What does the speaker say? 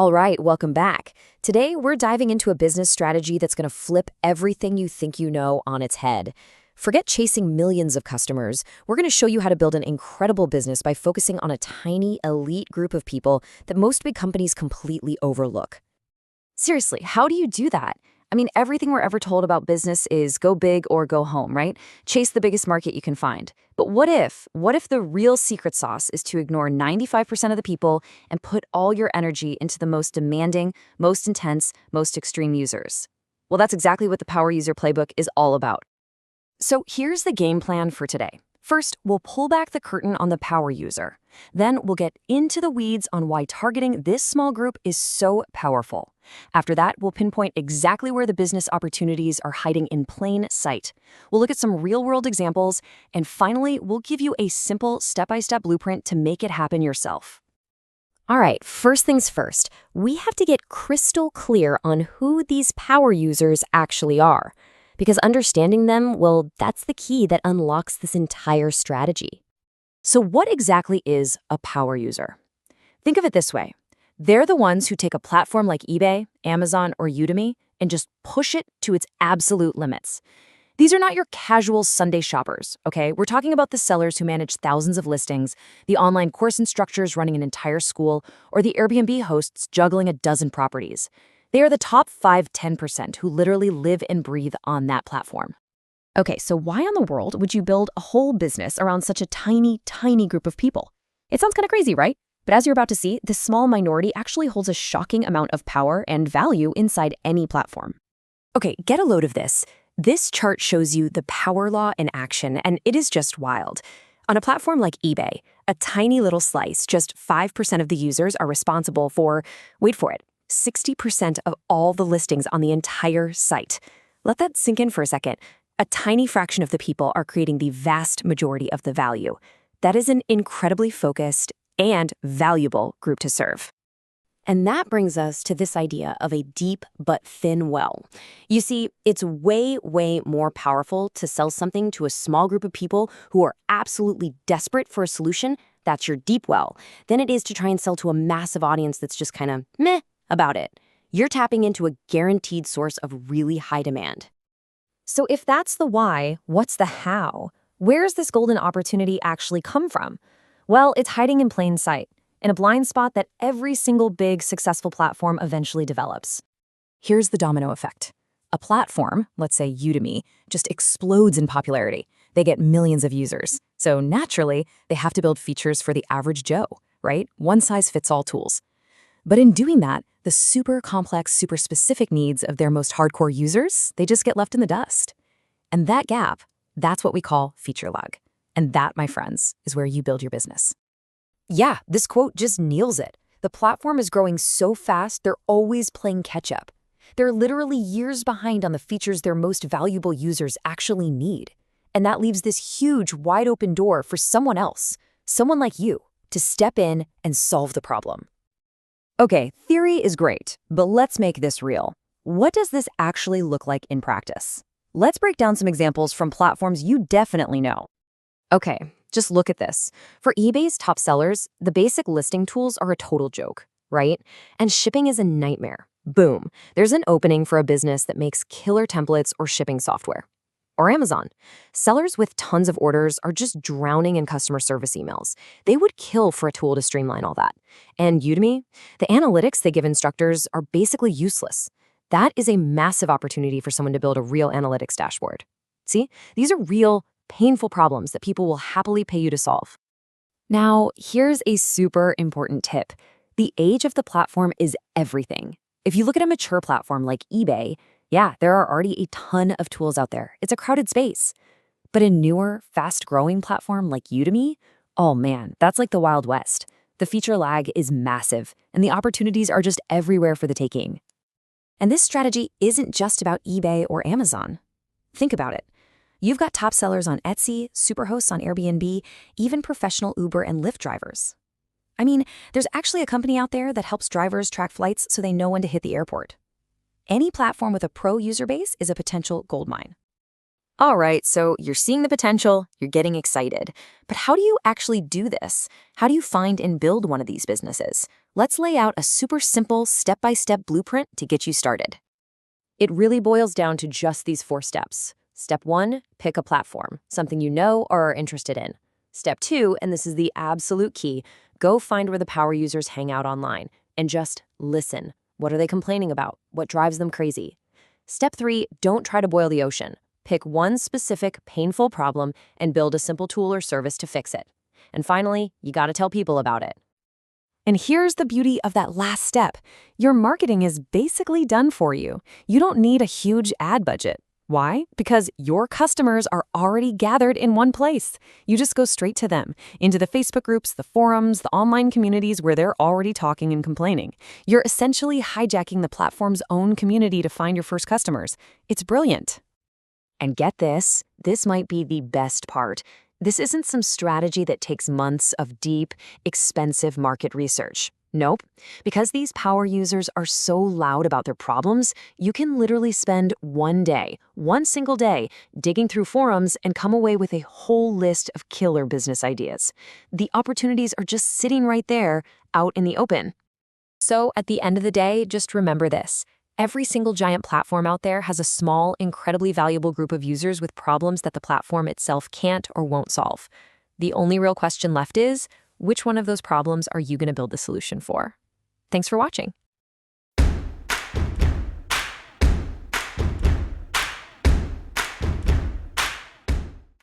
All right, welcome back. Today, we're diving into a business strategy that's going to flip everything you think you know on its head. Forget chasing millions of customers. We're going to show you how to build an incredible business by focusing on a tiny, elite group of people that most big companies completely overlook. Seriously, how do you do that? I mean, everything we're ever told about business is go big or go home, right? Chase the biggest market you can find. But what if? What if the real secret sauce is to ignore 95% of the people and put all your energy into the most demanding, most intense, most extreme users? Well, that's exactly what the Power User Playbook is all about. So here's the game plan for today. First, we'll pull back the curtain on the power user. Then we'll get into the weeds on why targeting this small group is so powerful. After that, we'll pinpoint exactly where the business opportunities are hiding in plain sight. We'll look at some real-world examples, and finally, we'll give you a simple step-by-step blueprint to make it happen yourself. All right, first things first, we have to get crystal clear on who these power users actually are. Because understanding them, well, that's the key that unlocks this entire strategy. So what exactly is a power user? Think of it this way. They're the ones who take a platform like eBay, Amazon, or Udemy and just push it to its absolute limits. These are not your casual Sunday shoppers, okay? We're talking about the sellers who manage thousands of listings, the online course instructors running an entire school, or the Airbnb hosts juggling a dozen properties. They are the top 5–10% who literally live and breathe on that platform. Okay, so why in the world would you build a whole business around such a tiny, tiny group of people? It sounds kind of crazy, right? But as you're about to see, this small minority actually holds a shocking amount of power and value inside any platform. Okay, get a load of this. This chart shows you the power law in action, and it is just wild. On a platform like eBay, a tiny little slice, just 5% of the users are responsible for, wait for it, 60% of all the listings on the entire site. Let that sink in for a second. A tiny fraction of the people are creating the vast majority of the value. That is an incredibly focused and valuable group to serve. And that brings us to this idea of a deep but thin well. You see, it's way, way more powerful to sell something to a small group of people who are absolutely desperate for a solution, that's your deep well, than it is to try and sell to a massive audience that's just kind of meh about it. You're tapping into a guaranteed source of really high demand. So if that's the why, what's the how? Where's this golden opportunity actually come from? Well, it's hiding in plain sight, in a blind spot that every single big, successful platform eventually develops. Here's the domino effect. A platform, let's say Udemy, just explodes in popularity. They get millions of users. So naturally, they have to build features for the average Joe, right? One-size-fits-all tools. But in doing that, the super complex, super specific needs of their most hardcore users, they just get left in the dust. And that gap, that's what we call feature lag. And that, my friends, is where you build your business. Yeah, this quote just nails it. The platform is growing so fast, they're always playing catch up. They're literally years behind on the features their most valuable users actually need. And that leaves this huge, wide open door for someone else, someone like you, to step in and solve the problem. Okay, theory is great, but let's make this real. What does this actually look like in practice? Let's break down some examples from platforms you definitely know. Okay, just look at this. For eBay's top sellers, the basic listing tools are a total joke, right? And shipping is a nightmare. Boom, there's an opening for a business that makes killer templates or shipping software. Or Amazon. Sellers with tons of orders are just drowning in customer service emails. They would kill for a tool to streamline all that. And Udemy, the analytics they give instructors are basically useless. That is a massive opportunity for someone to build a real analytics dashboard. See, these are real, painful problems that people will happily pay you to solve. Now, here's a super important tip. The age of the platform is everything. If you look at a mature platform like eBay, yeah, there are already a ton of tools out there. It's a crowded space. But a newer, fast-growing platform like Udemy, oh man, that's like the Wild West. The feature lag is massive, and the opportunities are just everywhere for the taking. And this strategy isn't just about eBay or Amazon. Think about it. You've got top sellers on Etsy, superhosts on Airbnb, even professional Uber and Lyft drivers. I mean, there's actually a company out there that helps drivers track flights so they know when to hit the airport. Any platform with a pro user base is a potential goldmine. All right, so you're seeing the potential, you're getting excited. But how do you actually do this? How do you find and build one of these businesses? Let's lay out a super simple step-by-step blueprint to get you started. It really boils down to just these 4 steps. Step 1, pick a platform, something you know or are interested in. Step 2, and this is the absolute key, go find where the power users hang out online and just listen. What are they complaining about? What drives them crazy? Step 3, don't try to boil the ocean. Pick one specific, painful problem and build a simple tool or service to fix it. And finally, you gotta tell people about it. And here's the beauty of that last step. Your marketing is basically done for you. You don't need a huge ad budget. Why? Because your customers are already gathered in one place. You just go straight to them, into the Facebook groups, the forums, the online communities where they're already talking and complaining. You're essentially hijacking the platform's own community to find your first customers. It's brilliant. And get this might be the best part. This isn't some strategy that takes months of deep, expensive market research. Nope. Because these power users are so loud about their problems, you can literally spend one single day, digging through forums and come away with a whole list of killer business ideas. The opportunities are just sitting right there, out in the open. So at the end of the day, just remember this. Every single giant platform out there has a small, incredibly valuable group of users with problems that the platform itself can't or won't solve. The only real question left is, which one of those problems are you going to build the solution for? Thanks for watching.